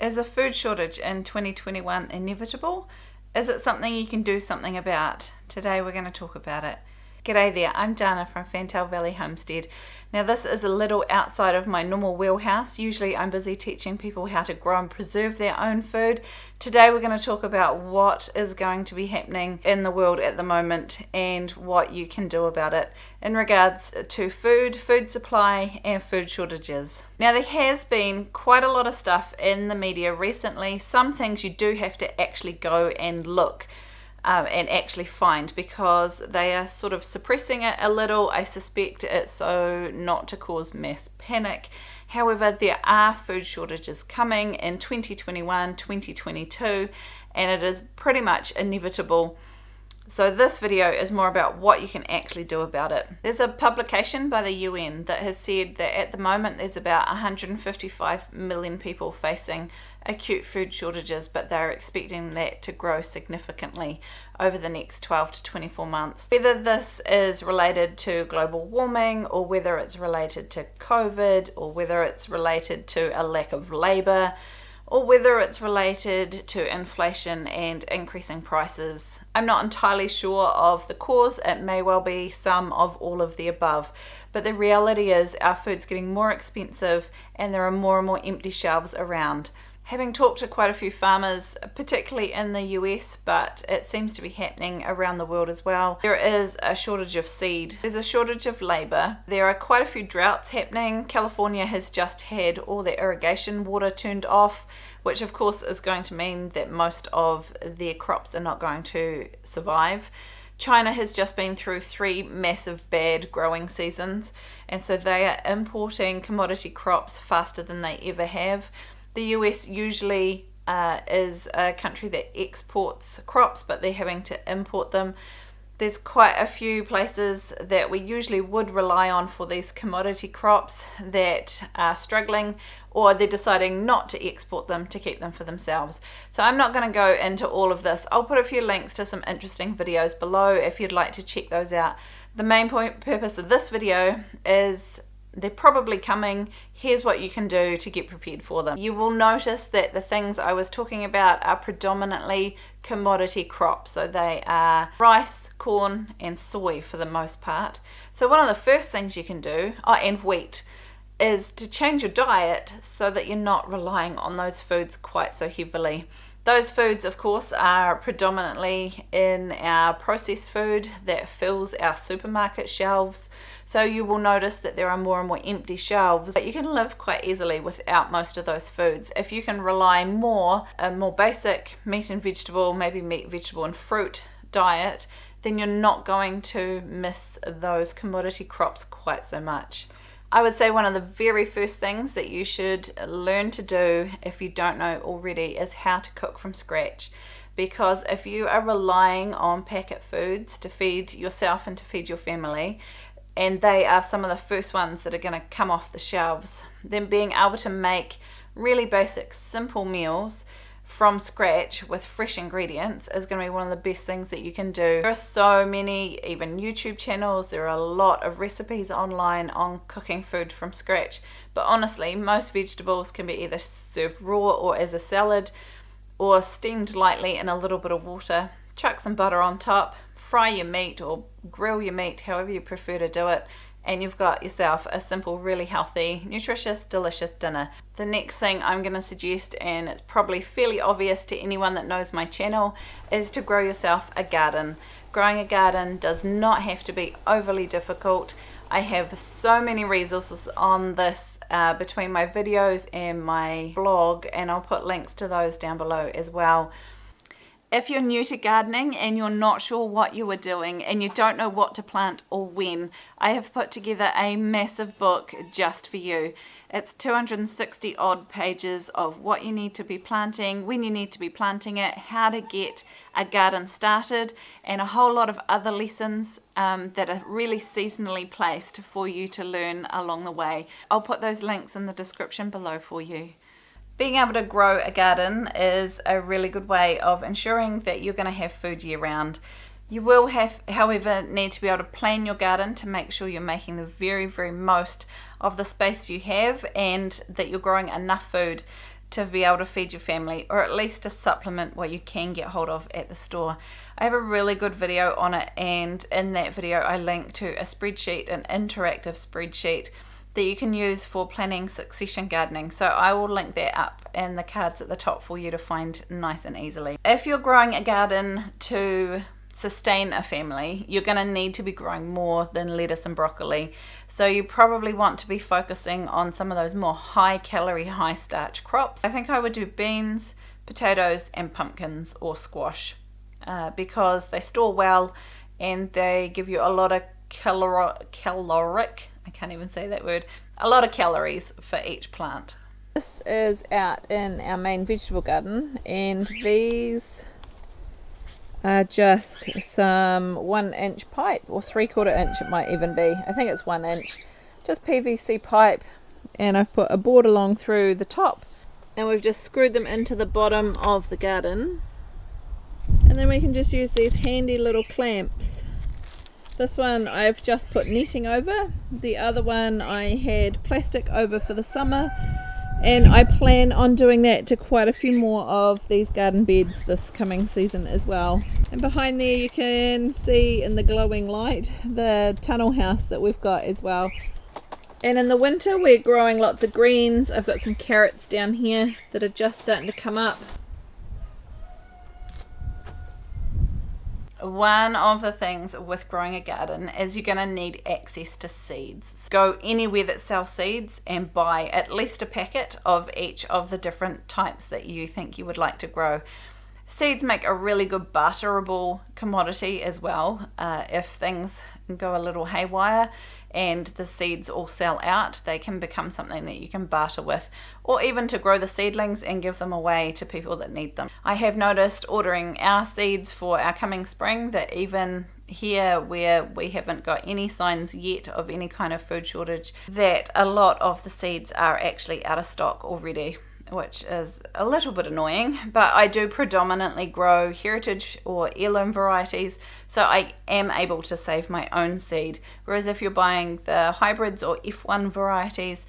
Is a food shortage in 2021 inevitable? Is it something you can do something about? Today we're going to talk about it. G'day there, I'm Jana from Fantail Valley Homestead. Now this is a little outside of my normal wheelhouse. Usually I'm busy teaching people how to grow and preserve their own food. Today we're going to talk about what is going to be happening in the world at the moment and what you can do about it in regards to food supply and food shortages. Now there has been quite a lot of stuff in the media recently. Some things you do have to actually go and look and actually find, because they are sort of suppressing it a little. I suspect it's so not to cause mass panic. However, there are food shortages coming in 2021, 2022, and it is pretty much inevitable. So this video is more about what you can actually do about it. There's a publication by the UN that has said that at the moment there's about 155 million people facing acute food shortages, but they're expecting that to grow significantly over the next 12 to 24 months. Whether this is related to global warming, or whether it's related to COVID, or whether it's related to a lack of labour, or whether it's related to inflation and increasing prices, I'm not entirely sure of the cause. It may well be some of all of the above. But the reality is our food's getting more expensive and there are more and more empty shelves around. Having talked to quite a few farmers, particularly in the US, but it seems to be happening around the world as well, there is a shortage of seed. There's a shortage of labour. There are quite a few droughts happening. California has just had all their irrigation water turned off, which of course is going to mean that most of their crops are not going to survive. China has just been through 3 massive bad growing seasons, and so they are importing commodity crops faster than they ever have. The US usually is a country that exports crops, but they're having to import them. There's quite a few places that we usually would rely on for these commodity crops that are struggling, or they're deciding not to export them to keep them for themselves. So I'm not going to go into all of this. I'll put a few links to some interesting videos below if you'd like to check those out. The main purpose of this video is they're probably coming. Here's what you can do to get prepared for them. You will notice that the things I was talking about are predominantly commodity crops. So they are rice, corn, and soy for the most part. So one of the first things you can do, and wheat, is to change your diet so that you're not relying on those foods quite so heavily. Those foods, of course, are predominantly in our processed food that fills our supermarket shelves. So you will notice that there are more and more empty shelves, but you can live quite easily without most of those foods. If you can rely more, a more basic meat and vegetable, maybe meat, vegetable and fruit diet, then you're not going to miss those commodity crops quite so much. I would say one of the very first things that you should learn to do, if you don't know already, is how to cook from scratch. Because if you are relying on packet foods to feed yourself and to feed your family, and they are some of the first ones that are going to come off the shelves, then being able to make really basic, simple meals from scratch with fresh ingredients is going to be one of the best things that you can do. There are so many, even YouTube channels, there are a lot of recipes online on cooking food from scratch. But honestly, most vegetables can be either served raw or as a salad, or steamed lightly in a little bit of water. Chuck some butter on top, fry your meat or grill your meat, however you prefer to do it, and you've got yourself a simple, really healthy, nutritious, delicious dinner. The next thing I'm going to suggest, and it's probably fairly obvious to anyone that knows my channel, is to grow yourself a garden. Growing a garden does not have to be overly difficult. I have so many resources on this between my videos and my blog, and I'll put links to those down below as well. If you're new to gardening and you're not sure what you are doing and you don't know what to plant or when, I have put together a massive book just for you. It's 260 odd pages of what you need to be planting, when you need to be planting it, how to get a garden started, and a whole lot of other lessons that are really seasonally placed for you to learn along the way. I'll put those links in the description below for you. Being able to grow a garden is a really good way of ensuring that you're going to have food year round. You will however, need to be able to plan your garden to make sure you're making the very, very most of the space you have and that you're growing enough food. to be able to feed your family, or at least to supplement what you can get hold of at the store. I have a really good video on it, and in that video I link to a spreadsheet, an interactive spreadsheet that you can use for planning succession gardening. So I will link that up and the cards at the top for you to find nice and easily. If you're growing a garden to sustain a family, you're going to need to be growing more than lettuce and broccoli. So you probably want to be focusing on some of those more high calorie, high starch crops. I think I would do beans, potatoes and pumpkins or squash because they store well and they give you a lot of caloric, I can't even say that word, a lot of calories for each plant. This is out in our main vegetable garden, and these are just some 1 inch pipe, or 3/4 inch it might even be. I think it's 1 inch. Just PVC pipe, and I've put a board along through the top, and we've just screwed them into the bottom of the garden. And then we can just use these handy little clamps. This one I've just put netting over. The other one I had plastic over for the summer, and I plan on doing that to quite a few more of these garden beds this coming season as well. And behind there you can see in the glowing light the tunnel house that we've got as well. And in the winter we're growing lots of greens. I've got some carrots down here that are just starting to come up. One of the things with growing a garden is you're going to need access to seeds. Go anywhere that sells seeds and buy at least a packet of each of the different types that you think you would like to grow. Seeds make a really good barterable commodity as well. If things go a little haywire and the seeds all sell out, they can become something that you can barter with, or even to grow the seedlings and give them away to people that need them. I have noticed ordering our seeds for our coming spring that even here where we haven't got any signs yet of any kind of food shortage, that a lot of the seeds are actually out of stock already, which is a little bit annoying. But I do predominantly grow heritage or heirloom varieties, so I am able to save my own seed. Whereas if you're buying the hybrids or F1 varieties,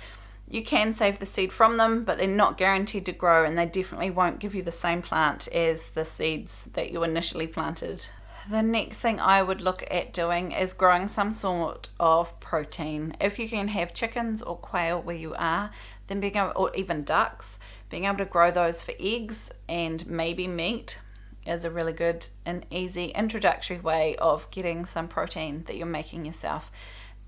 you can save the seed from them, but they're not guaranteed to grow, and they definitely won't give you the same plant as the seeds that you initially planted. The next thing I would look at doing is growing some sort of protein. If you can have chickens or quail where you are, then being able, or even ducks, being able to grow those for eggs and maybe meat is a really good and easy introductory way of getting some protein that you're making yourself.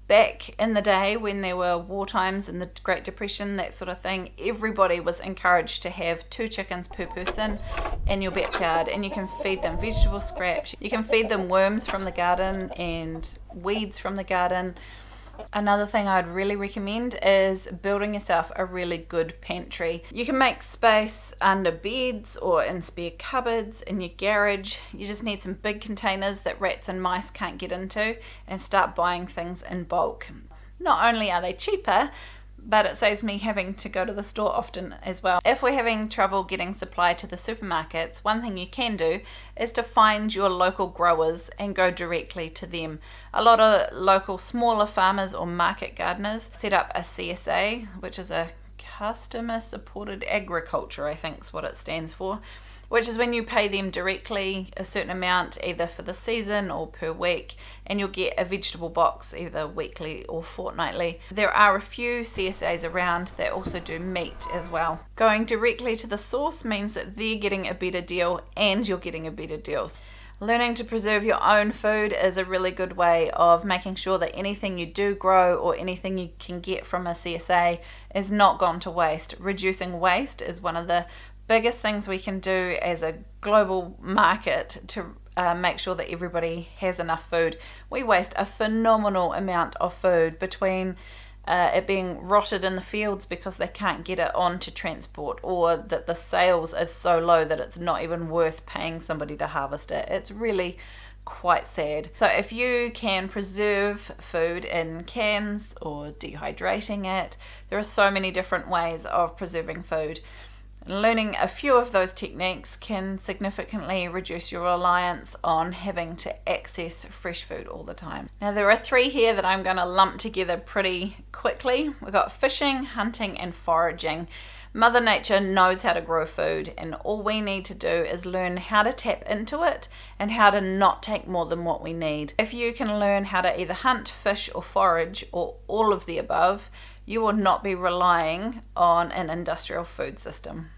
Back in the day when there were war times and the Great Depression, that sort of thing, everybody was encouraged to have 2 chickens per person in your backyard, and you can feed them vegetable scraps, you can feed them worms from the garden and weeds from the garden. Another thing I'd really recommend is building yourself a really good pantry. You can make space under beds or in spare cupboards in your garage. You just need some big containers that rats and mice can't get into, and start buying things in bulk. Not only are they cheaper, but it saves me having to go to the store often as well. If we're having trouble getting supply to the supermarkets, one thing you can do is to find your local growers and go directly to them. A lot of local smaller farmers or market gardeners set up a CSA, which is a customer supported agriculture, I think is what it stands for, which is when you pay them directly a certain amount either for the season or per week, and you'll get a vegetable box either weekly or fortnightly. There are a few CSAs around that also do meat as well. Going directly to the source means that they're getting a better deal and you're getting a better deal. Learning to preserve your own food is a really good way of making sure that anything you do grow or anything you can get from a CSA is not gone to waste. Reducing waste is one of the biggest things we can do as a global market to make sure that everybody has enough food. We waste a phenomenal amount of food between it being rotted in the fields because they can't get it on to transport, or that the sales are so low that it's not even worth paying somebody to harvest it. It's really quite sad. So if you can preserve food in cans or dehydrating it, there are so many different ways of preserving food. Learning a few of those techniques can significantly reduce your reliance on having to access fresh food all the time. Now there are 3 here that I'm going to lump together pretty quickly. We've got fishing, hunting and foraging. Mother Nature knows how to grow food, and all we need to do is learn how to tap into it and how to not take more than what we need. If you can learn how to either hunt, fish or forage, or all of the above, you will not be relying on an industrial food system.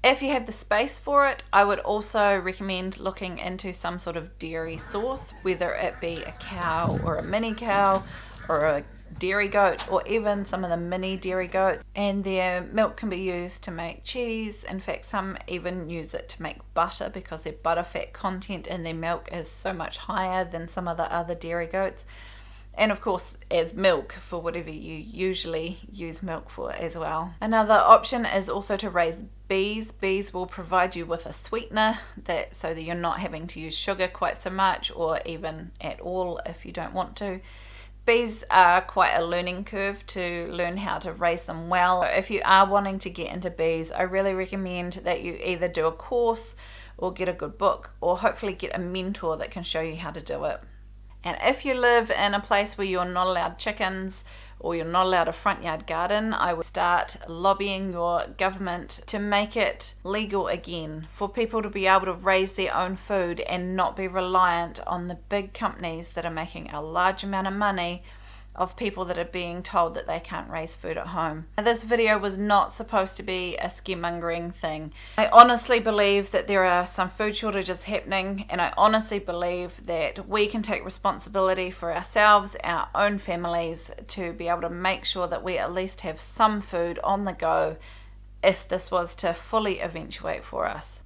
If you have the space for it, I would also recommend looking into some sort of dairy source, whether it be a cow or a mini cow or a dairy goat, or even some of the mini dairy goats, and their milk can be used to make cheese. In fact, some even use it to make butter because their butterfat content in their milk is so much higher than some of the other dairy goats. And of course as milk for whatever you usually use milk for as well. Another option is also to raise bees. Bees will provide you with a sweetener so that you're not having to use sugar quite so much, or even at all if you don't want to. Bees are quite a learning curve to learn how to raise them well. If you are wanting to get into bees, I really recommend that you either do a course or get a good book, or hopefully get a mentor that can show you how to do it. And if you live in a place where you're not allowed chickens or you're not allowed a front yard garden, I would start lobbying your government to make it legal again for people to be able to raise their own food and not be reliant on the big companies that are making a large amount of money of people that are being told that they can't raise food at home. Now, this video was not supposed to be a scaremongering thing. I honestly believe that there are some food shortages happening, and I honestly believe that we can take responsibility for ourselves, our own families, to be able to make sure that we at least have some food on the go if this was to fully eventuate for us.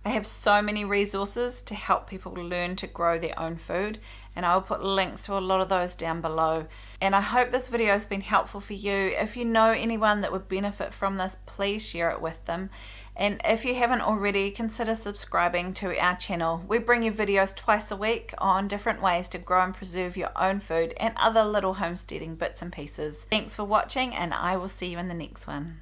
I have so many resources to help people learn to grow their own food, and I'll put links to a lot of those down below. And I hope this video has been helpful for you. If you know anyone that would benefit from this, please share it with them. And if you haven't already, consider subscribing to our channel. We bring you videos twice a week on different ways to grow and preserve your own food and other little homesteading bits and pieces. Thanks for watching, and I will see you in the next one.